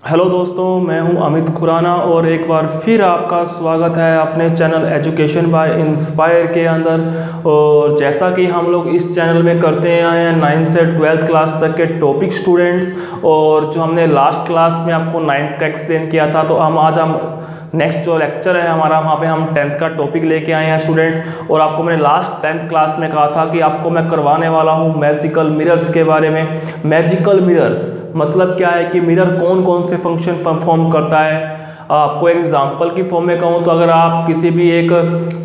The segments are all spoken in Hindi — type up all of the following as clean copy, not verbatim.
हेलो दोस्तों, मैं हूं अमित खुराना और एक बार फिर आपका स्वागत है अपने चैनल एजुकेशन बाय इंस्पायर के अंदर। और जैसा कि हम लोग इस चैनल में करते आए हैं 9th से 12th क्लास तक के टॉपिक स्टूडेंट्स, और जो हमने लास्ट क्लास में आपको 9th का एक्सप्लेन किया था, तो हम नेक्स्ट जो लेक्चर है हमारा, वहाँ पे हम 10th का टॉपिक लेके आए हैं स्टूडेंट्स। और आपको मैंने लास्ट 10th क्लास में कहा था कि आपको मैं करवाने वाला हूँ मैजिकल मिरर्स के बारे में। मैजिकल मिरर्स मतलब क्या है कि मिरर कौन कौन से फंक्शन परफॉर्म करता है। आपको एक एग्जांपल की फॉर्म में कहूँ तो अगर आप किसी भी एक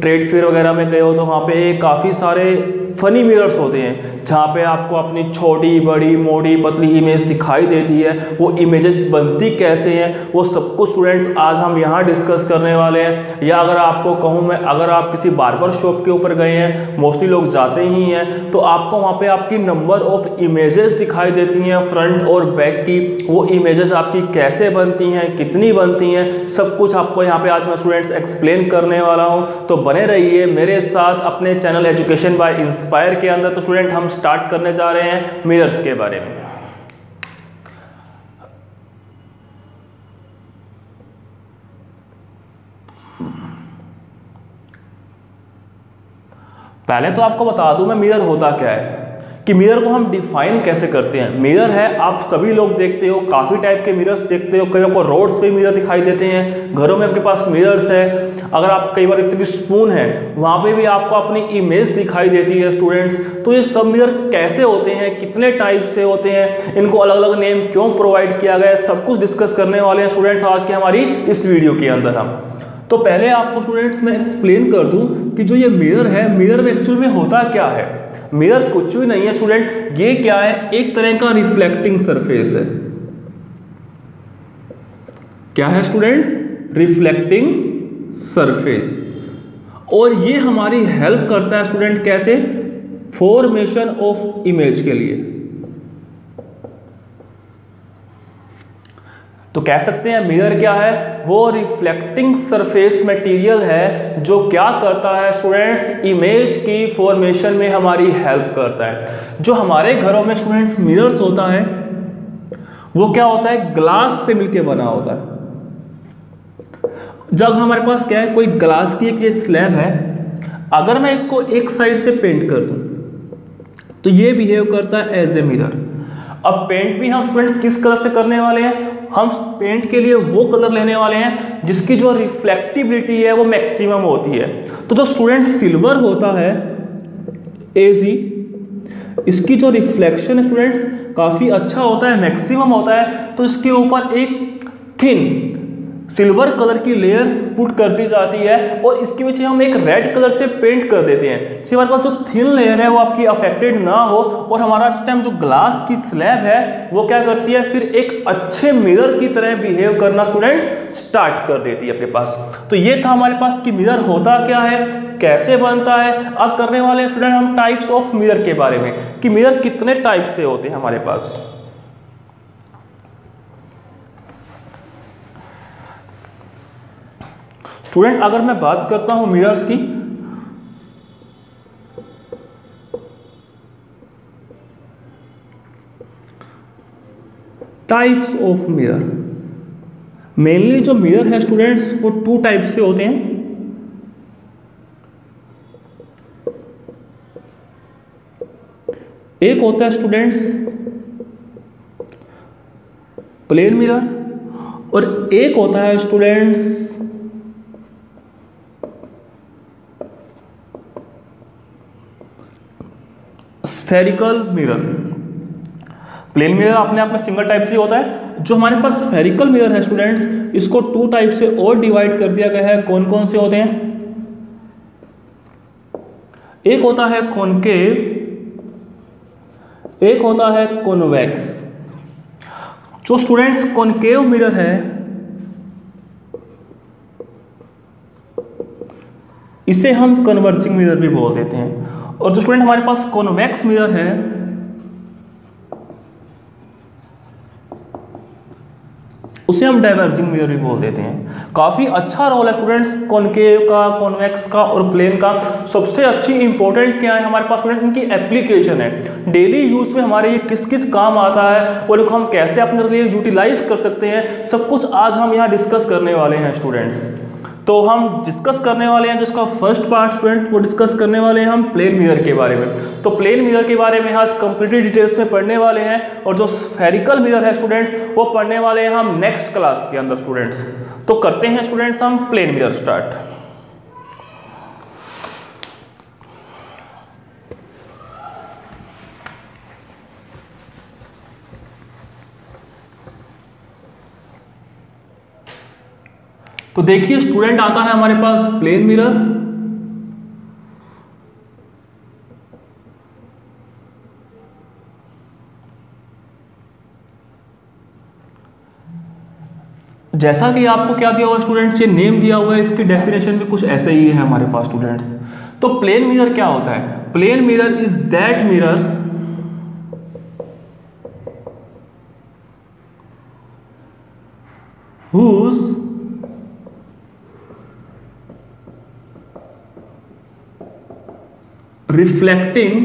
ट्रेड फेयर वगैरह में गए हो तो वहाँ पे काफ़ी सारे फनी मिरर्स होते हैं, जहाँ पे आपको अपनी छोटी बड़ी मोटी पतली इमेज दिखाई देती है। वो इमेजेस बनती कैसे हैं वो सब कुछ स्टूडेंट्स आज हम यहाँ डिस्कस करने वाले हैं। या अगर आपको कहूँ मैं, अगर आप किसी बार्बर शॉप के ऊपर गए हैं, मोस्टली लोग जाते ही हैं, तो आपको वहाँ पे आपकी नंबर ऑफ इमेजेस दिखाई देती हैं फ्रंट और बैक की। वो इमेजेस आपकी कैसे बनती हैं, कितनी बनती हैं, सब कुछ आपको यहाँ पे आज मैं स्टूडेंट्स एक्सप्लेन करने वाला हूँ। तो बने रहिए मेरे साथ अपने चैनल एजुकेशन बाय इंस्पायर के अंदर। तो स्टूडेंट हम स्टार्ट करने जा रहे हैं मिरर्स के बारे में। पहले तो आपको बता दूं मैं मिरर होता क्या है, कि मिरर को हम डिफाइन कैसे करते हैं। मिरर है, आप सभी लोग देखते हो, काफ़ी टाइप के मिरर्स देखते हो। कई आपको रोड्स पे मिरर दिखाई देते हैं, घरों में आपके पास मिरर्स है। अगर आप कई बार देखते हो कि स्पून है, वहाँ पे भी आपको अपनी इमेज दिखाई देती है स्टूडेंट्स। तो ये सब मिरर कैसे होते हैं, कितने टाइप से होते हैं, इनको अलग अलग नेम क्यों प्रोवाइड किया गया है, सब कुछ डिस्कस करने वाले हैं स्टूडेंट्स आज की हमारी इस वीडियो के अंदर हम। तो पहले आपको स्टूडेंट्स मैं एक्सप्लेन कर दूं कि जो ये मिरर है, मिरर में एक्चुअल में होता क्या है। मिरर कुछ भी नहीं है स्टूडेंट, ये क्या है, एक तरह का रिफ्लेक्टिंग सरफेस है। क्या है स्टूडेंट्स? Reflecting surface. और ये हमारी हेल्प करता है स्टूडेंट कैसे? फॉर्मेशन ऑफ इमेज के लिए। तो कह सकते हैं मिरर क्या है, वो रिफ्लेक्टिंग सरफेस मटेरियल है जो क्या करता है स्टूडेंट्स, इमेज की फॉर्मेशन में हमारी हेल्प करता है। जो हमारे घरों में स्टूडेंट्स मिरर्स होता है वो क्या होता है, ग्लास से मिलके बना होता है। जब हमारे पास क्या है, कोई ग्लास की एक ये स्लैब है, अगर मैं इसको एक साइड से पेंट कर दूं तो ये बिहेव करता है एज ए मिरर। अब पेंट भी हम स्टूडेंट किस कलर से करने वाले हैं, हम पेंट के लिए वो कलर लेने वाले हैं जिसकी जो रिफ्लेक्टिबिलिटी है वो मैक्सिमम होती है। तो जो स्टूडेंट सिल्वर होता है एजी, इसकी जो रिफ्लेक्शन स्टूडेंट्स काफ़ी अच्छा होता है, मैक्सिमम होता है। तो इसके ऊपर एक थिन सिल्वर कलर की लेयर पुट कर दी जाती है और इसके पीछे हम एक रेड कलर से पेंट कर देते हैं, जिससे हमारे पास जो थिन लेयर है वो आपकी अफेक्टेड ना हो, और हमारा इस टाइम जो ग्लास की स्लैब है वो क्या करती है, फिर एक अच्छे मिरर की तरह बिहेव करना स्टूडेंट स्टार्ट कर देती है आपके पास। तो ये था हमारे पास कि मिरर होता क्या है, कैसे बनता है। अब करने वाले स्टूडेंट हम टाइप्स ऑफ मिरर के बारे में, कि मिरर कितने टाइप से होते हैं हमारे पास। स्टूडेंट अगर मैं बात करता हूं मिरर्स की, टाइप्स ऑफ मिरर, मेनली जो मिरर है स्टूडेंट्स वो टू टाइप से होते हैं। एक होता है स्टूडेंट्स प्लेन मिरर, और एक होता है students spherical mirror. Plane mirror अपने आप में सिंगल टाइप से होता है। जो हमारे पास स्फेरिकल मिरर है स्टूडेंट्स, इसको टू टाइप से और डिवाइड कर दिया गया है। कौन कौन से होते हैं? एक होता है कॉनकेव, एक होता है कॉन्वेक्स। जो स्टूडेंट्स कॉनकेव मिरर है इसे हम कन्वर्जिंग मिरर भी बोल देते हैं, और जो स्टूडेंट हमारे पास कॉन्वेक्स मिरर है उसे हम डाइवर्जिंग मिरर भी बोल देते हैं। काफ़ी अच्छा रोल है स्टूडेंट्स कॉनकेव का, कॉन्वेक्स का और प्लेन का। सबसे अच्छी इंपॉर्टेंट क्या है हमारे पास स्टूडेंट, इनकी एप्लीकेशन है। डेली यूज में हमारे ये किस किस काम आता है और इनको हम कैसे अपने लिए यूटिलाइज कर सकते हैं, सब कुछ आज हम यहाँ डिस्कस करने वाले हैं स्टूडेंट्स। तो हम डिस्कस करने वाले हैं जिसका फर्स्ट पार्ट स्टूडेंट, वो डिस्कस करने वाले हैं हम प्लेन मिरर के बारे में। तो प्लेन मिरर के बारे में आज कंप्लीट डिटेल्स में पढ़ने वाले हैं, और जो स्फेरिकल मिरर है स्टूडेंट्स वो पढ़ने वाले हैं हम नेक्स्ट क्लास के अंदर स्टूडेंट्स। तो करते हैं स्टूडेंट्स हम प्लेन मिरर स्टार्ट। तो देखिए स्टूडेंट आता है हमारे पास प्लेन मिरर। जैसा कि आपको क्या दिया हुआ स्टूडेंट्स, ये नेम दिया हुआ है, इसकी डेफिनेशन भी कुछ ऐसे ही है हमारे पास स्टूडेंट्स। तो प्लेन मिरर क्या होता है? Plane mirror is that mirror whose reflecting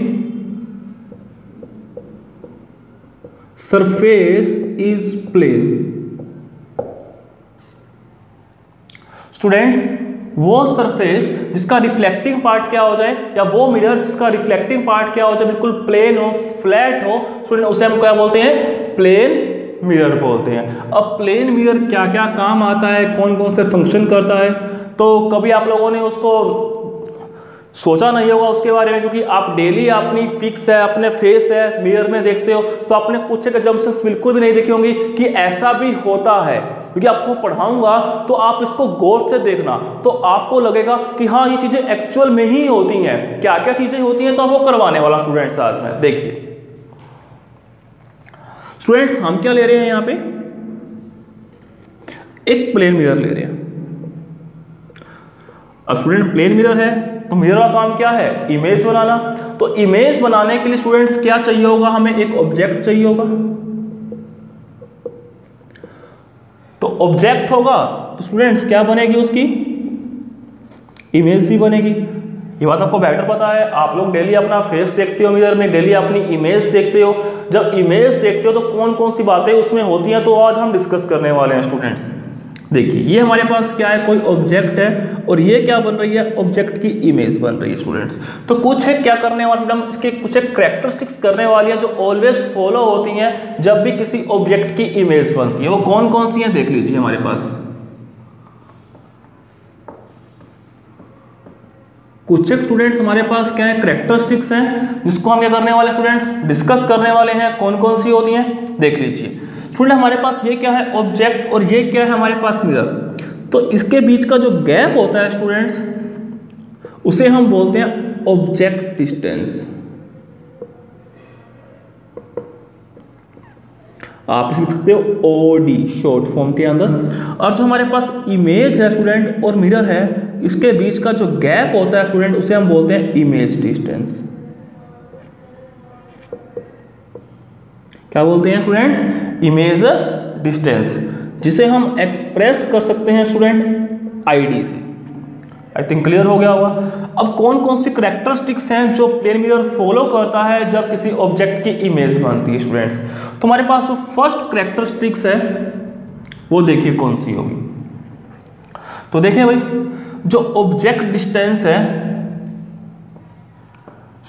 surface is plane। Student वो सरफेस जिसका रिफ्लेक्टिंग पार्ट क्या हो जाए, या वो मिरर जिसका रिफ्लेक्टिंग पार्ट क्या हो जाए, बिल्कुल प्लेन हो, फ्लैट हो स्टूडेंट, उसे हम क्या बोलते हैं? प्लेन मिरर बोलते हैं। अब प्लेन मिरर क्या क्या काम आता है, कौन कौन से फंक्शन करता है, तो कभी आप लोगों ने उसको सोचा नहीं होगा उसके बारे में, क्योंकि आप डेली अपनी पिक्स है, अपने फेस है मिरर में देखते हो, तो आपने कुछ एक जम्पशंस बिल्कुल भी नहीं देखी होंगी कि ऐसा भी होता है। क्योंकि आपको पढ़ाऊंगा तो आप इसको गौर से देखना, तो आपको लगेगा कि हाँ ये चीजें एक्चुअल में ही होती हैं। क्या क्या चीजें होती हैं तो वो करवाने वाला स्टूडेंट्स आज में। देखिए स्टूडेंट्स हम क्या ले रहे हैं यहाँ पे, एक प्लेन मिरर ले रहे हैं। अब स्टूडेंट प्लेन मिरर है तो मिरर का काम क्या है? इमेज बनाना। तो इमेज बनाने के लिए स्टूडेंट्स क्या चाहिए होगा? हमें एक ऑब्जेक्ट चाहिए होगा। तो ऑब्जेक्ट होगा तो स्टूडेंट्स क्या बनेगी? उसकी इमेज भी बनेगी। ये बात आपको बेटर पता है, आप लोग डेली अपना फेस देखते हो मिरर में, डेली अपनी इमेज देखते हो। जब इमेज देखते हो तो कौन कौन सी बातें उसमें होती हैं, तो आज हम डिस्कस करने वाले हैं स्टूडेंट्स। देखिए ये हमारे पास क्या है, कोई ऑब्जेक्ट है, और ये क्या बन रही है? ऑब्जेक्ट की इमेज बन रही है स्टूडेंट्स। तो कुछ है क्या करने वाले हम इसके, कुछ एक कैरेक्टरिस्टिक्स करने वाली है जो ऑलवेज फॉलो होती हैं जब भी किसी ऑब्जेक्ट की इमेज बनती है। वो कौन कौन सी हैं देख लीजिए हमारे पास। कुछ एक स्टूडेंट्स हमारे पास क्या है, कैरेक्टरिस्टिक्स हैं, जिसको हम क्या करने वाले स्टूडेंट्स डिस्कस करने वाले हैं। कौन कौन सी होती हैं देख लीजिए स्टूडेंट। हमारे पास ये क्या है? ऑब्जेक्ट, और ये क्या है हमारे पास? मिरर। तो इसके बीच का जो गैप होता है स्टूडेंट्स, उसे हम बोलते हैं ऑब्जेक्ट डिस्टेंस। आप इसे लिख सकते हो ओडी शॉर्ट फॉर्म के अंदर। और जो हमारे पास इमेज है स्टूडेंट और मिरर है, इसके बीच का जो गैप होता है स्टूडेंट, उसे हम बोलते हैं इमेज डिस्टेंस। क्या बोलते हैं स्टूडेंट्स? इमेज डिस्टेंस, जिसे हम एक्सप्रेस कर सकते हैं स्टूडेंट आईडी से। आई थिंक क्लियर हो गया होगा। अब कौन कौन सी कैरेक्टरिस्टिक्स हैं जो प्लेन मिरर फॉलो करता है जब किसी ऑब्जेक्ट की इमेज बनती है स्टूडेंट्स? तो हमारे पास जो फर्स्ट कैरेक्टरिस्टिक्स है वो देखिए कौन सी होगी। तो देखिए भाई, जो ऑब्जेक्ट डिस्टेंस है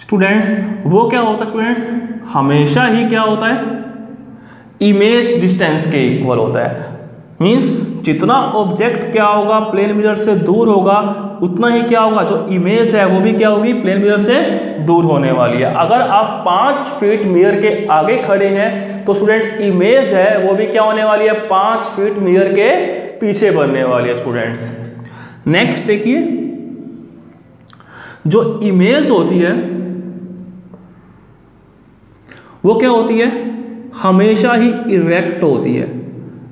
स्टूडेंट्स, वो क्या होता है स्टूडेंट्स? हमेशा ही क्या होता है? इमेज डिस्टेंस के इक्वल होता है। मींस जितना ऑब्जेक्ट क्या होगा प्लेन मिरर से दूर होगा, उतना ही क्या होगा, जो इमेज है वो भी क्या होगी? प्लेन मिरर से दूर होने वाली है। अगर आप 5 फीट मिरर के आगे खड़े हैं तो स्टूडेंट इमेज है वो भी क्या होने वाली है? 5 फीट मिरर के पीछे बनने वाली है स्टूडेंट्स। नेक्स्ट देखिए, जो इमेज होती है वो क्या होती है? हमेशा ही इरेक्ट होती है।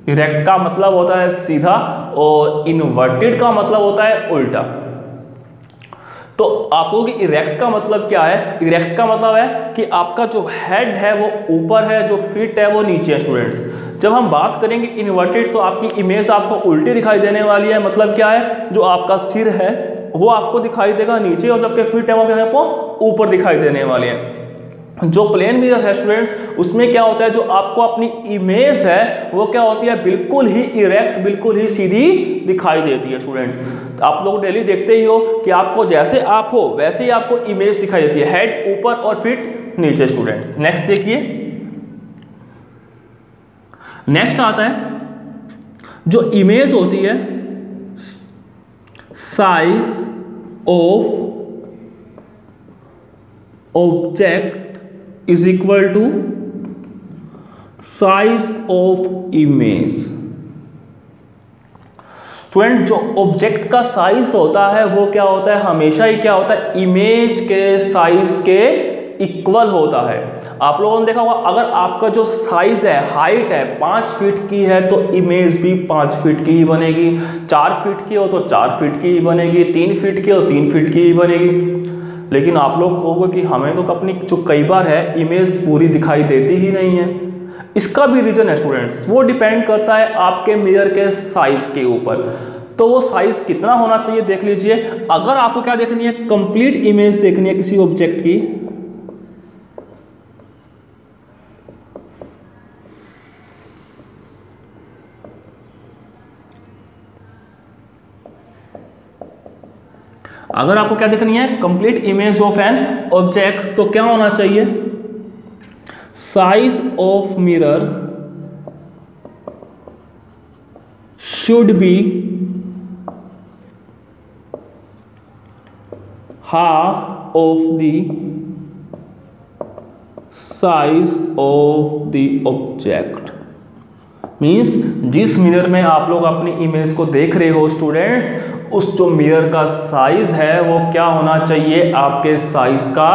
इरेक्ट का मतलब होता है सीधा, और इन्वर्टेड का मतलब होता है उल्टा। तो तो आपको कि इरेक्ट का मतलब क्या है? इरेक्ट का मतलब है कि आपका जो हेड है वो ऊपर है, जो फीट है वो नीचे है स्टूडेंट्स। जब हम बात करेंगे इन्वर्टेड तो आपकी इमेज आपको उल्टी दिखाई देने वाली है। मतलब क्या है? जो आपका सिर है वो आपको दिखाई देगा नीचे और जबकि फीट है वो क्या है आपको ऊपर दिखाई देने वाली है। जो प्लेन मिरर है स्टूडेंट्स उसमें क्या होता है, जो आपको अपनी इमेज है वो क्या होती है, बिल्कुल ही इरेक्ट, बिल्कुल ही सीधी दिखाई देती है स्टूडेंट्स। तो आप लोग डेली देखते ही हो कि आपको जैसे आप हो वैसे ही आपको इमेज दिखाई देती है, हेड ऊपर और फीट नीचे स्टूडेंट्स। नेक्स्ट देखिए, नेक्स्ट आता है जो इमेज होती है size of object is equal to size of image. Student जो ऑब्जेक्ट का साइज होता है वो क्या होता है, हमेशा ही क्या होता है, इमेज के साइज के इक्वल होता है। आप लोगों ने देखा होगा अगर आपका जो साइज है, हाइट है 5 फीट की है तो इमेज भी 5 फीट की ही बनेगी। 4 फीट की हो तो 4 फीट की ही बनेगी, 3 फीट की हो तो 3 फीट की ही बनेगी। लेकिन आप लोग कहोगे कि हमें तो अपनी जो कई बार है इमेज पूरी दिखाई देती ही नहीं है। इसका भी रीजन है स्टूडेंट्स, वो डिपेंड करता है आपके मिरर के साइज के ऊपर। तो वो साइज कितना होना चाहिए देख लीजिए। अगर आपको क्या देखनी है, कंप्लीट इमेज देखनी है किसी ऑब्जेक्ट की, अगर आपको क्या देखनी है, complete image of an object, तो क्या होना चाहिए, size of mirror should be half of the size of the object. Means जिस मिरर में आप लोग अपनी इमेज को देख रहे हो स्टूडेंट्स, उस जो मिरर का साइज है वो क्या होना चाहिए, आपके साइज का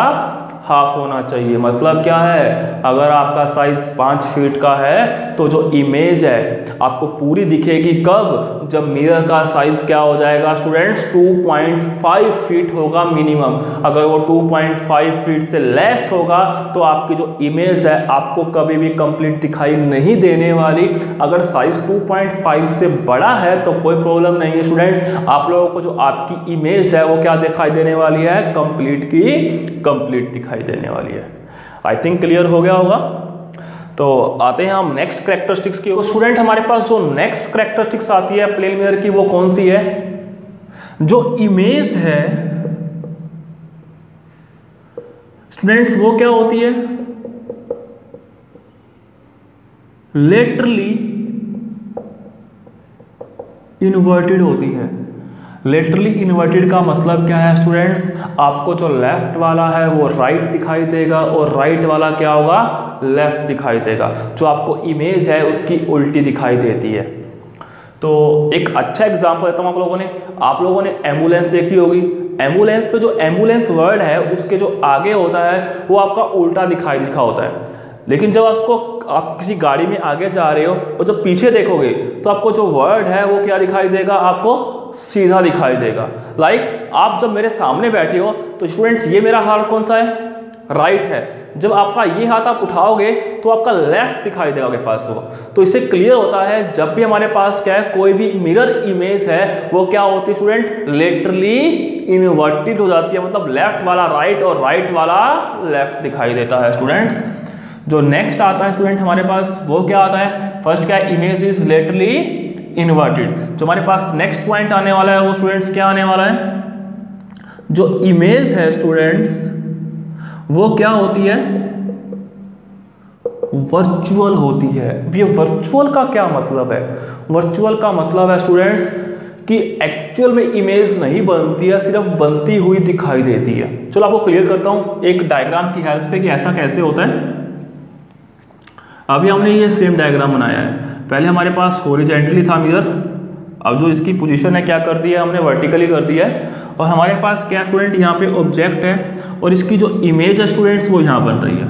हाफ होना चाहिए। मतलब क्या है, अगर आपका साइज 5 फीट का है तो जो इमेज है आपको पूरी दिखेगी कब, जब मिरर का साइज क्या हो जाएगा स्टूडेंट्स, 2.5 फीट होगा मिनिमम। अगर वो 2.5 फीट से लेस होगा तो आपकी जो इमेज है आपको कभी भी कंप्लीट दिखाई नहीं देने वाली। अगर साइज 2.5 से बड़ा है तो कोई प्रॉब्लम नहीं है स्टूडेंट्स, आप लोगों को जो आपकी इमेज है वो क्या दिखाई देने वाली है, कंप्लीट की कंप्लीट दिखाई देने वाली है। आई थिंक क्लियर हो गया होगा। तो आते हैं हम नेक्स्ट कैरेक्टरिस्टिक्स की। तो स्टूडेंट हमारे पास जो नेक्स्ट कैरेक्टरिस्टिक्स आती है प्लेन मिरर की वो कौन सी है, जो इमेज है स्टूडेंट्स वो क्या होती है, लेटरली इन्वर्टेड होती है। लेटरली इन्वर्टेड का मतलब क्या है स्टूडेंट्स, आपको जो लेफ्ट वाला है वो राइट दिखाई देगा और राइट वाला क्या होगा, लेफ्ट दिखाई देगा। जो आपको इमेज है उसकी उल्टी दिखाई देती है। तो एक अच्छा एग्जांपल देता हूँ आप लोगों ने एम्बुलेंस देखी होगी। एम्बुलेंस पे जो एम्बुलेंस वर्ड है उसके जो आगे होता है वो आपका उल्टा लिखा होता है। लेकिन जब आप किसी गाड़ी में आगे जा रहे हो और जब पीछे देखोगे तो आपको जो वर्ड है वो क्या दिखाई देगा, आपको सीधा दिखाई देगा। लाइक आप जब मेरे सामने बैठे हो तो स्टूडेंट्स ये मेरा हाथ कौन सा है, राइट है। जब आपका ये हाथ आप उठाओगे तो आपका लेफ्ट दिखाई देगा आपके पास हो। तो इससे क्लियर होता है जब भी हमारे पास क्या है, कोई भी मिरर इमेज है वो क्या होती है स्टूडेंट, लेटरली इन्वर्टेड हो जाती है। मतलब लेफ्ट वाला राइट और राइट वाला लेफ्ट दिखाई देता है स्टूडेंट्स। जो नेक्स्ट आता है स्टूडेंट हमारे पास वो क्या आता है, फर्स्ट क्या है, इमेज इज लेटरली इन्वर्टेड। जो हमारे पास नेक्स्ट पॉइंट आने वाला है वो स्टूडेंट्स क्या आने वाला है, जो इमेज है स्टूडेंट्स वो क्या होती है, वर्चुअल होती है। ये वर्चुअल का क्या मतलब है, वर्चुअल का मतलब है स्टूडेंट्स कि एक्चुअल में इमेज नहीं बनती है, सिर्फ बनती हुई दिखाई देती है। चलो आपको क्लियर करता हूं एक डायग्राम की हेल्प से कि ऐसा कैसे होता है। अभी हमने ये सेम डायग्राम बनाया है। पहले हमारे पास हॉरिजॉन्टली था मिरर, अब जो इसकी पोजीशन है क्या कर दिया हमने, वर्टिकली कर दिया है। और हमारे पास क्या स्टूडेंट, यहाँ पे ऑब्जेक्ट है और इसकी जो इमेज है स्टूडेंट्स वो यहाँ बन रही है।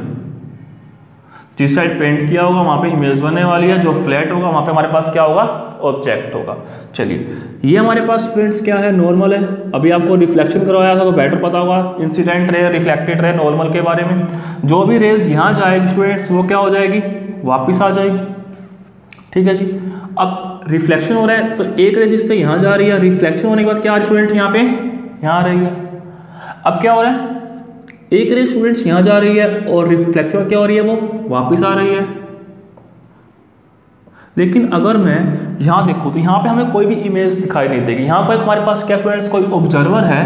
जिस साइड पेंट किया होगा वहाँ पे इमेज बनने वाली है, जो फ्लैट होगा वहाँ पे हमारे पास क्या होगा, ऑब्जेक्ट होगा। चलिए ये हमारे पास स्टूडेंट्स क्या है, नॉर्मल है। अभी आपको रिफ्लेक्शन करवाया था तो बेटर पता होगा, incident ray, reflected ray, normal के बारे में। जो भी रेज यहाँ जाएगी स्टूडेंट्स वो क्या हो जाएगी, वापस आ जाएगी। ठीक है जी। अब रिफ्लेक्शन हो रहा है तो एक रे जिससे यहाँ जा रही है, रिफ्लेक्शन होने के बाद क्या आ रही है स्टूडेंट्स, यहाँ पे यहाँ आ रही है। अब क्या हो रहा है, एक रे स्टूडेंट्स यहाँ जा रही है और रिफ्लेक्शन क्या हो रही है, वो वापस आ रही है। लेकिन अगर मैं यहाँ देखूँ तो यहाँ पे हमें कोई भी इमेज दिखाई नहीं देगी। यहाँ पर हमारे पास क्या स्टूडेंट्स, कोई ऑब्जर्वर है,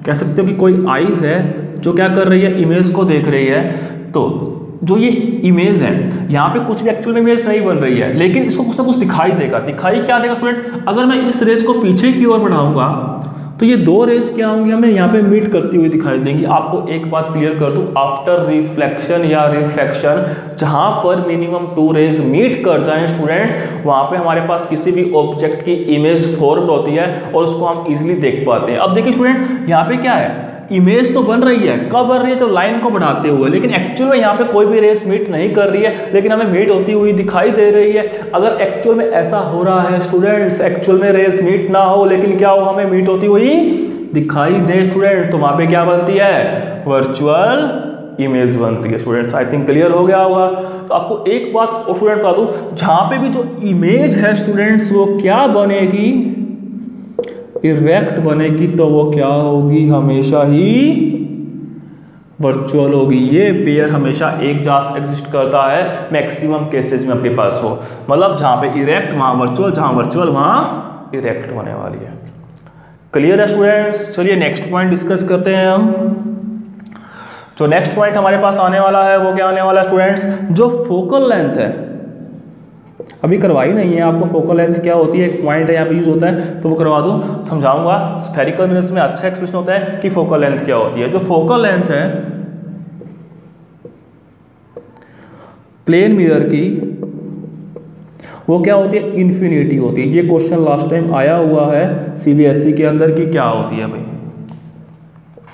कह सकते हो कि कोई आइज है जो क्या कर रही है, इमेज को देख रही है। तो जो ये इमेज है यहाँ पे कुछ भी एक्चुअल में इमेज नहीं बन रही है, लेकिन इसको कुछ ना कुछ दिखाई देगा। दिखाई क्या देगा स्टूडेंट, अगर मैं इस रेस को पीछे की ओर बढ़ाऊंगा तो ये दो रेस क्या होंगी, हमें यहाँ पे मीट करती हुई दिखाई देंगी। आपको एक बात क्लियर कर दूं, आफ्टर रिफ्लेक्शन या रिफ्रैक्शन जहाँ पर मिनिमम 2 रेज मीट कर जाएं स्टूडेंट्स, वहाँ पे हमारे पास किसी भी ऑब्जेक्ट की इमेज फॉर्म होती है और उसको हम इजीली देख पाते हैं। अब देखिए स्टूडेंट्स, यहाँ पे क्या है, इमेज तो बन रही है, कब बन रही है, तो लाइन को बढ़ाते हुए, लेकिन एक्चुअल में यहाँ पे कोई भी रेस मीट नहीं कर रही है, लेकिन हमें मीट होती हुई दिखाई दे रही है। अगर एक्चुअल में ऐसा हो रहा है स्टूडेंट्स, एक्चुअल में रेस मीट ना हो लेकिन क्या हो, हमें मीट होती हुई दिखाई दे स्टूडेंट, तो वहां पे क्या बनती है, वर्चुअल इमेज बनती है। स्टूडेंट्स आई थिंक क्लियर हो गया होगा। तो आपको एक बात स्टूडेंट बता दूं, जहां पे भी जो इमेज है स्टूडेंट्स वो क्या बनेगी, इरेक्ट बनेगी, तो वो क्या होगी, हमेशा ही वर्चुअल होगी। ये पेयर हमेशा एक जैसा एग्जिस्ट करता है मैक्सिमम केसेस में आपके पास हो, मतलब जहां पे इरेक्ट वहां वर्चुअल, जहां वर्चुअल वहां इरेक्ट होने वाली है। क्लियर है स्टूडेंट्स। चलिए नेक्स्ट पॉइंट डिस्कस करते हैं हम। जो नेक्स्ट पॉइंट हमारे पास आने वाला है वो क्या आने वाला है स्टूडेंट्स, जो फोकल लेंथ है, अभी करवाई नहीं है आपको फोकल लेंथ क्या होती है, एक पॉइंट है यहाँ पे यूज होता है तो वो करवा दूं, समझाऊंगा। स्फेरिकल मिरर्स में अच्छा एक्सप्रेशन होता है कि फोकल लेंथ क्या होती है। जो फोकल लेंथ है प्लेन मिरर की, वो क्या होती है, इन्फिनिटी होती है। ये क्वेश्चन लास्ट टाइम आया हुआ है सीबीएसई के अंदर की क्या होती है भाई,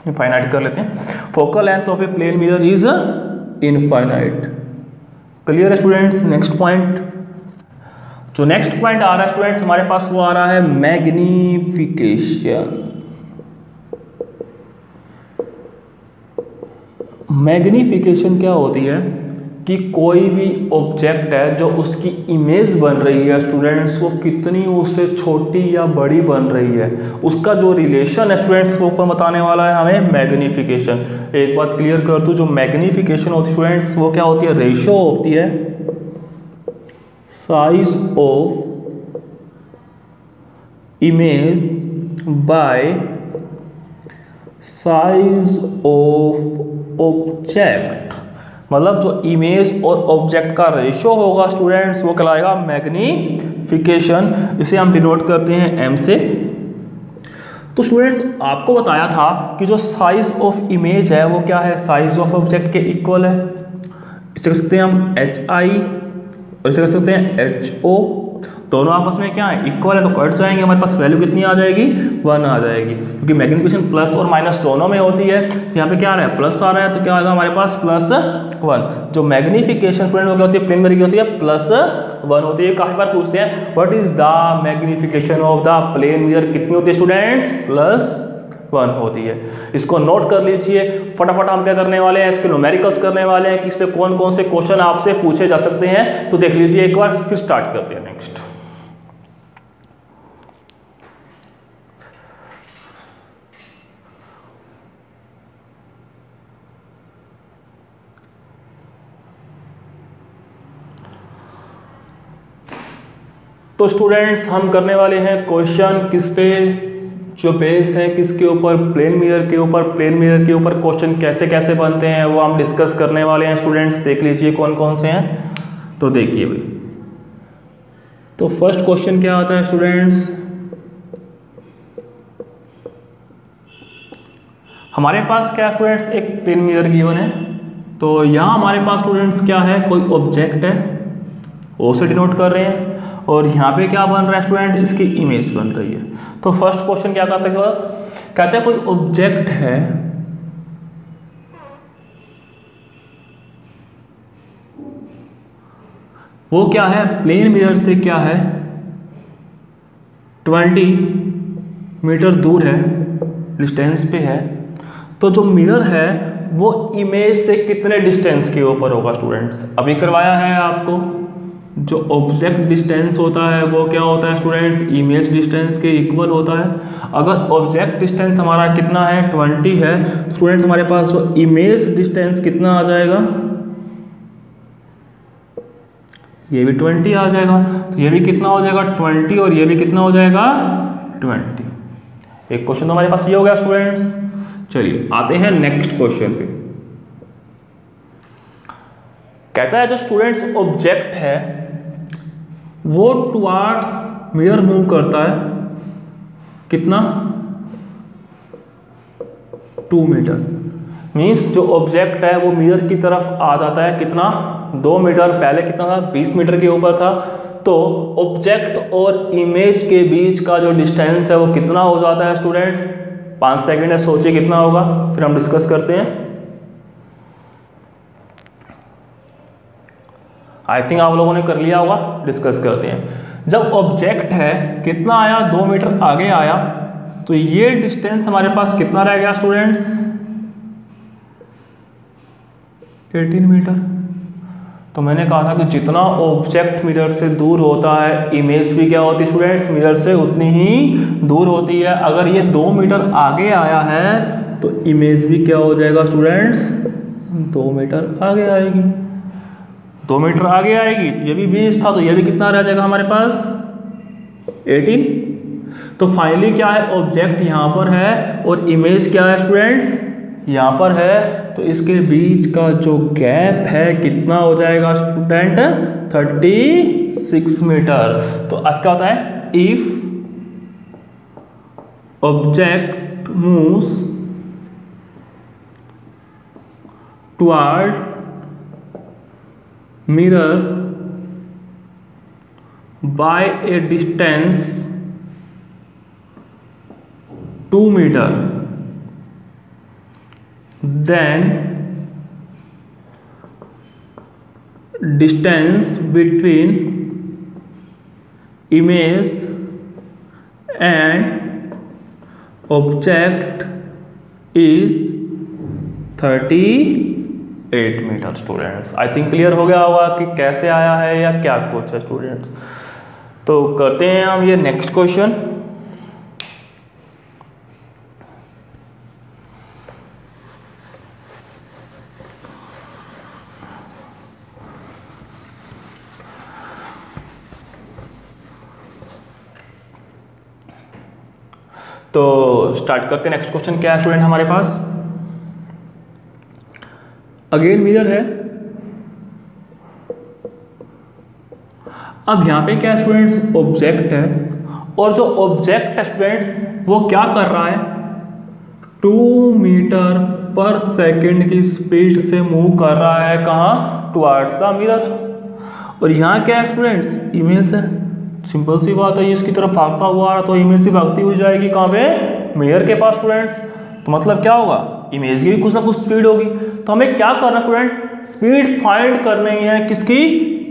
इनफाइनाइट कर लेते हैं। Focal length of a plane mirror is infinite. Clear है स्टूडेंट्स। नेक्स्ट पॉइंट, जो नेक्स्ट पॉइंट आ रहा है स्टूडेंट्स हमारे पास वो आ रहा है मैग्निफिकेशन। मैग्निफिकेशन क्या होती है कि कोई भी ऑब्जेक्ट है जो उसकी इमेज बन रही है स्टूडेंट्स, वो कितनी उससे छोटी या बड़ी बन रही है, उसका जो रिलेशन है स्टूडेंट्स वो ऊपर बताने वाला है हमें मैग्निफिकेशन। एक बात क्लियर कर दूं, जो मैग्निफिकेशन होती है स्टूडेंट्स वो क्या होती है, रेशो होती है size of image by size of object. मतलब जो इमेज और ऑब्जेक्ट का रेशो होगा स्टूडेंट्स वो कहलाएगा मैग्निफिकेशन। इसे हम डिनोट करते हैं एम से। तो स्टूडेंट्स आपको बताया था कि जो साइज ऑफ इमेज है वो क्या है, साइज ऑफ ऑब्जेक्ट के इक्वल है। इसे कह सकते हैं हम HI और इसे कह सकते हैं HO। दोनों आपस में क्या है, इक्वल है, तो कट जाएंगे, हमारे पास वैल्यू कितनी आ जाएगी, 1 आ जाएगी, क्योंकि मैग्निफिकेशन प्लस और माइनस दोनों में होती है। यहाँ पे क्या आ रहा है, प्लस आ रहा है, तो क्या आएगा हमारे पास +1। जो मैग्निफिकेशन स्टूडेंट वो क्या होती है, प्लेन मिरर की होती है +1 होती है। काफी बार पूछते हैं what is the magnification of the plane mirror, कितनी होती है स्टूडेंट्स, +1 होती है। इसको नोट कर लीजिए। फटाफट हम क्या करने वाले हैं, इसके न्यूमेरिकल्स करने वाले हैं कि इस पे कौन कौन से क्वेश्चन आपसे पूछे जा सकते हैं, तो देख लीजिए एक बार, फिर स्टार्ट करते हैं नेक्स्ट। तो स्टूडेंट्स हम करने वाले हैं क्वेश्चन किस पे, जो बेस है किसके ऊपर, प्लेन मिरर के ऊपर। प्लेन मिरर के ऊपर क्वेश्चन कैसे कैसे बनते हैं वो हम डिस्कस करने वाले हैं स्टूडेंट्स। देख लीजिए कौन कौन से हैं, तो देखिए भाई। तो फर्स्ट क्वेश्चन क्या आता है स्टूडेंट्स, हमारे पास क्या स्टूडेंट्स, एक प्लेन मिरर गिवन है। तो यहाँ हमारे पास स्टूडेंट्स क्या है, कोई ऑब्जेक्ट है, ओ से डिनोट कर रहे हैं, और यहाँ पे क्या बन रहा है स्टूडेंट, इसकी इमेज बन रही है। तो फर्स्ट क्वेश्चन क्या कहते हैं, कहते हैं कोई ऑब्जेक्ट है वो क्या है, प्लेन मिरर से क्या है 20 मीटर दूर है, डिस्टेंस पे है, तो जो मिरर है वो इमेज से कितने डिस्टेंस के ऊपर होगा स्टूडेंट्स? अभी करवाया है आपको, जो ऑब्जेक्ट डिस्टेंस होता है वो क्या होता है स्टूडेंट्स? इमेज डिस्टेंस के इक्वल होता है। अगर ऑब्जेक्ट डिस्टेंस हमारा कितना है 20 है, स्टूडेंट्स हमारे पास जो इमेज डिस्टेंस कितना आ जाएगा? ये भी 20 आ जाएगा, तो ये भी कितना हो जाएगा 20, और ये भी कितना हो जाएगा 20। एक क्वेश्चन तो हमारे पास ये हो गया स्टूडेंट्स। चलिए आते हैं नेक्स्ट क्वेश्चन पे। कहता है जो स्टूडेंट्स ऑब्जेक्ट है वो टुवार्ड्स मिरर मूव करता है कितना? 2 मीटर। मीन्स जो ऑब्जेक्ट है वो मिरर की तरफ आ जाता है कितना? 2 मीटर। पहले कितना था? 20 मीटर के ऊपर था। तो ऑब्जेक्ट और इमेज के बीच का जो डिस्टेंस है वो कितना हो जाता है स्टूडेंट्स? 5 सेकेंड है, सोचिए कितना होगा, फिर हम डिस्कस करते हैं। आई थिंक आप लोगों ने कर लिया होगा, डिस्कस करते हैं। जब ऑब्जेक्ट है कितना आया? 2 मीटर आगे आया, तो ये डिस्टेंस हमारे पास कितना रह गया स्टूडेंट्स? 18 मीटर। तो मैंने कहा था कि जितना ऑब्जेक्ट मिरर से दूर होता है, इमेज भी क्या होती है स्टूडेंट्स? मिरर से उतनी ही दूर होती है। अगर ये 2 मीटर आगे आया है तो इमेज भी क्या हो जाएगा स्टूडेंट्स? 2 मीटर आगे आएगी। 2 मीटर आगे आएगी, तो ये भी 20 था, तो ये भी कितना रह जाएगा हमारे पास? 18। तो फाइनली क्या है? ऑब्जेक्ट यहाँ पर है और इमेज क्या है स्टूडेंट्स? यहाँ पर है। तो इसके बीच का जो गैप है कितना हो जाएगा स्टूडेंट? 36 मीटर। तो अब क्या होता है? If object moves toward mirror by a distance 2 meter, then distance between image and object is 38 metre students. I think clear हो गया होगा कि कैसे आया है या क्या कुछ है स्टूडेंट्स। तो करते हैं हम ये नेक्स्ट क्वेश्चन। तो स्टार्ट करते हैं। नेक्स्ट क्वेश्चन क्या है स्टूडेंट हमारे पास? अगेन मिरर है। अब यहां पे क्या है स्टूडेंट्स? ऑब्जेक्ट है, और जो ऑब्जेक्ट है स्टूडेंट्स वो क्या कर रहा है? 2 मीटर पर सेकेंड की स्पीड से मूव कर रहा है। कहाँ? Towards the mirror. और यहाँ क्या है स्टूडेंट्स? इमेज है। सिंपल सी बात है, ये इसकी तरफ भागता हुआ आ रहा, तो इमेज से भागती हुई जाएगी कहाँ पे? मिरर के पास स्टूडेंट्स। तो मतलब क्या होगा? इमेज की भी कुछ ना कुछ स्पीड होगी। तो हमें क्या करना स्टूडेंट? स्पीड फाइंड करनी है किसकी?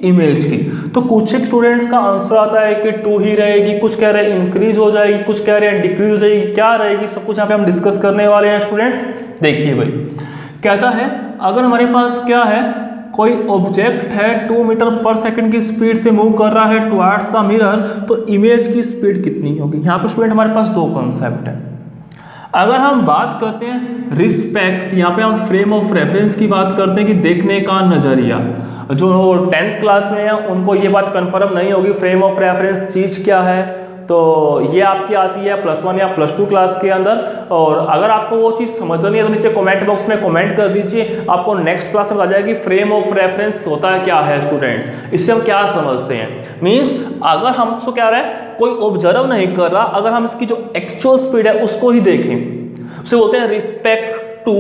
इमेज की। तो कुछ एक स्टूडेंट्स का आंसर आता है कि 2 ही रहेगी, कुछ कह रहे हैं इंक्रीज हो जाएगी, कुछ कह रहे हैं डिक्रीज हो जाएगी। क्या रहेगी सब कुछ यहाँ पे हम डिस्कस करने वाले हैं स्टूडेंट्स। देखिए भाई, कहता है अगर हमारे पास क्या है, कोई ऑब्जेक्ट है 2 मीटर पर सेकंड की स्पीड से मूव कर रहा है टुवर्ड्स द मिरर, तो इमेज की स्पीड कितनी होगी? यहाँ पे स्टूडेंट हमारे पास 2 कॉन्सेप्ट है। अगर हम बात करते हैं रिस्पेक्ट, यहाँ पे हम फ्रेम ऑफ रेफरेंस की बात करते हैं कि देखने का नजरिया। जो 10th क्लास में है उनको ये बात कंफर्म नहीं होगी फ्रेम ऑफ रेफरेंस चीज क्या है, तो ये आपकी आती है +1 या +2 क्लास के अंदर। और अगर आपको वो चीज़ समझनी है तो नीचे कमेंट बॉक्स में कमेंट कर दीजिए, आपको नेक्स्ट क्लास में बता जाएगी फ्रेम ऑफ रेफरेंस होता है क्या है स्टूडेंट्स। इससे हम क्या समझते हैं? मीन्स अगर हमको क्या रहा है, कोई ऑब्जर्व नहीं कर रहा, अगर हम इसकी जो एक्चुअल स्पीड है उसको ही देखें, उसे बोलते हैं रिस्पेक्ट टू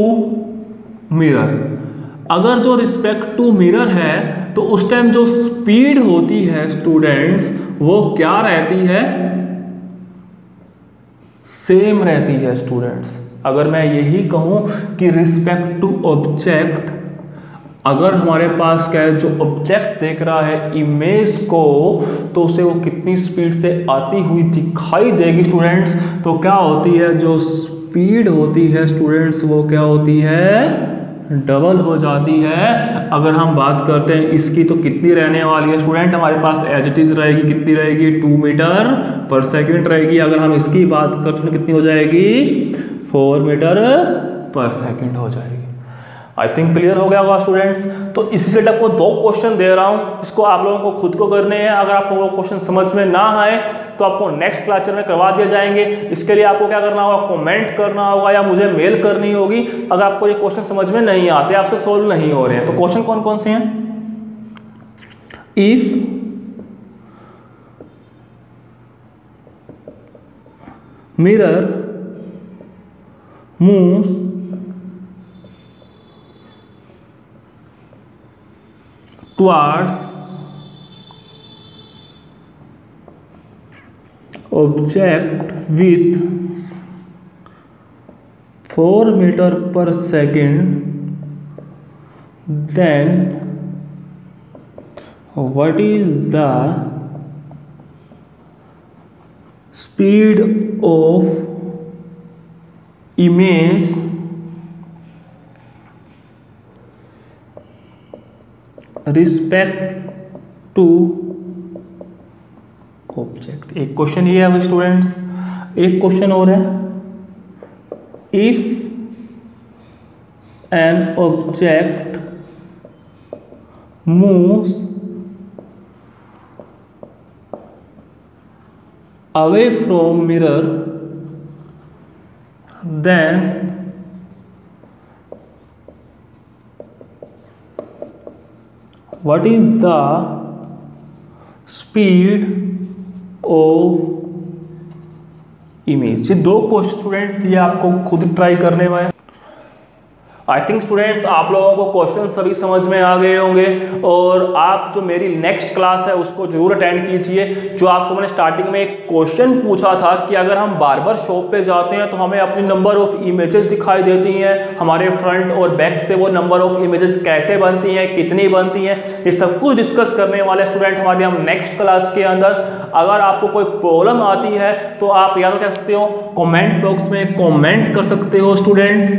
मिरर। अगर जो रिस्पेक्ट टू मिरर है तो उस टाइम जो स्पीड होती है स्टूडेंट्स वो क्या रहती है? सेम रहती है स्टूडेंट्स। अगर मैं यही कहूं कि रिस्पेक्ट टू ऑब्जेक्ट, अगर हमारे पास क्या है, जो ऑब्जेक्ट देख रहा है इमेज को, तो उसे वो कितनी स्पीड से आती हुई दिखाई देगी स्टूडेंट्स, तो क्या होती है, जो स्पीड होती है स्टूडेंट्स वो क्या होती है, डबल हो जाती है। अगर हम बात करते हैं इसकी तो कितनी रहने वाली है स्टूडेंट, हमारे पास एज इट इज रहेगी, कितनी रहेगी 2 मीटर पर सेकेंड रहेगी। अगर हम इसकी बात करते हैं कितनी हो जाएगी 4 मीटर पर सेकेंड हो जाएगी। आई थिंक क्लियर हो गया होगा स्टूडेंट्स। तो इसी से आपको 2 क्वेश्चन दे रहा हूं, इसको आप लोगों को खुद को करने हैं। अगर आपको वो क्वेश्चन समझ में ना आए तो आपको नेक्स्ट क्लास में करवा दिए जाएंगे। इसके लिए आपको क्या करना होगा, कमेंट करना होगा या मुझे मेल करनी होगी अगर आपको ये क्वेश्चन समझ में नहीं आते, आपसे सोल्व नहीं हो रहे हैं। तो क्वेश्चन कौन कौन से हैं, if mirror moves towards object with 4 meter per second, then what is the speed of image respect to object. एक क्वेश्चन ये है स्टूडेंट्स, एक क्वेश्चन और है, if an object moves away from mirror then what is the speed of image। ये 2 क्वेश्चन स्टूडेंट्स ये आपको खुद ट्राई करने में। आई थिंक स्टूडेंट्स आप लोगों को क्वेश्चन सभी समझ में आ गए होंगे और आप जो मेरी नेक्स्ट क्लास है उसको जरूर अटेंड कीजिए। जो आपको मैंने स्टार्टिंग में एक क्वेश्चन पूछा था कि अगर हम बार्बर शॉप पे जाते हैं तो हमें अपनी नंबर ऑफ इमेजेस दिखाई देती हैं, हमारे फ्रंट और बैक से वो नंबर ऑफ इमेजेस कैसे बनती हैं, कितनी बनती हैं, ये सब कुछ डिस्कस करने वाले स्टूडेंट हमारे हम नेक्स्ट क्लास के अंदर। अगर आपको कोई प्रॉब्लम आती है तो आप या तो कह सकते हो कमेंट बॉक्स में कमेंट कर सकते हो स्टूडेंट्स,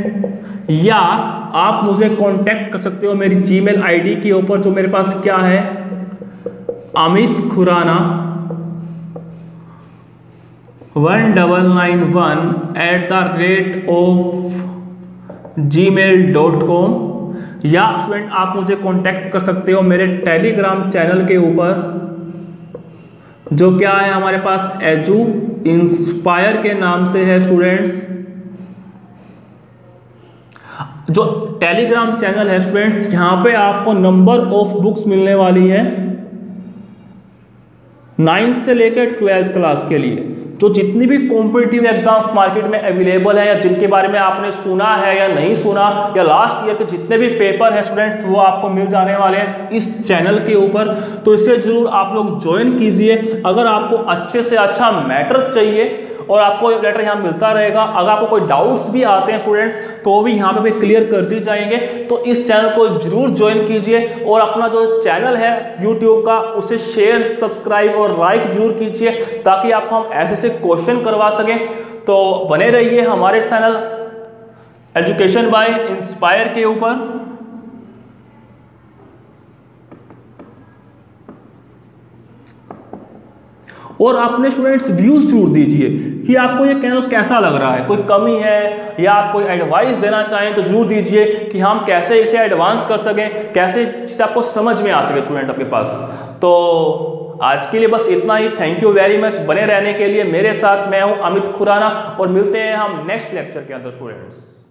या आप मुझे कांटेक्ट कर सकते हो मेरी जीमेल आईडी के ऊपर जो मेरे पास क्या है, amit991@gmail.com। या स्टूडेंट आप मुझे कांटेक्ट कर सकते हो मेरे टेलीग्राम चैनल के ऊपर जो क्या है हमारे पास एजू इंस्पायर के नाम से है स्टूडेंट्स। जो टेलीग्राम चैनल है स्टूडेंट्स यहाँ पे आपको नंबर ऑफ बुक्स मिलने वाली है 9th से लेकर 12th क्लास के लिए। जो जितनी भी कॉम्पिटिटिव एग्जाम्स मार्केट में अवेलेबल है या जिनके बारे में आपने सुना है या नहीं सुना, या लास्ट ईयर के जितने भी पेपर हैं स्टूडेंट्स वो आपको मिल जाने वाले हैं इस चैनल के ऊपर। तो इसे जरूर आप लोग ज्वाइन कीजिए। अगर आपको अच्छे से अच्छा मैटर चाहिए और आपको लेटर यहाँ मिलता रहेगा, अगर आपको कोई डाउट्स भी आते हैं स्टूडेंट्स तो भी यहाँ पे क्लियर कर दी जाएंगे। तो इस चैनल को जरूर ज्वाइन कीजिए और अपना जो चैनल है यूट्यूब का उसे शेयर, सब्सक्राइब और लाइक जरूर कीजिए ताकि आपको हम ऐसे ऐसे क्वेश्चन करवा सकें। तो बने रहिए हमारे चैनल एजुकेशन बाय इंस्पायर के ऊपर। और अपने स्टूडेंट्स व्यूज जरूर दीजिए कि आपको ये चैनल कैसा लग रहा है, कोई कमी है या आप कोई एडवाइस देना चाहें तो जरूर दीजिए कि हम कैसे इसे एडवांस कर सकें, कैसे जिससे आपको समझ में आ सके स्टूडेंट आपके पास। तो आज के लिए बस इतना ही। थैंक यू वेरी मच बने रहने के लिए मेरे साथ। मैं हूं अमित खुराना और मिलते हैं हम नेक्स्ट लेक्चर के अंदर स्टूडेंट्स।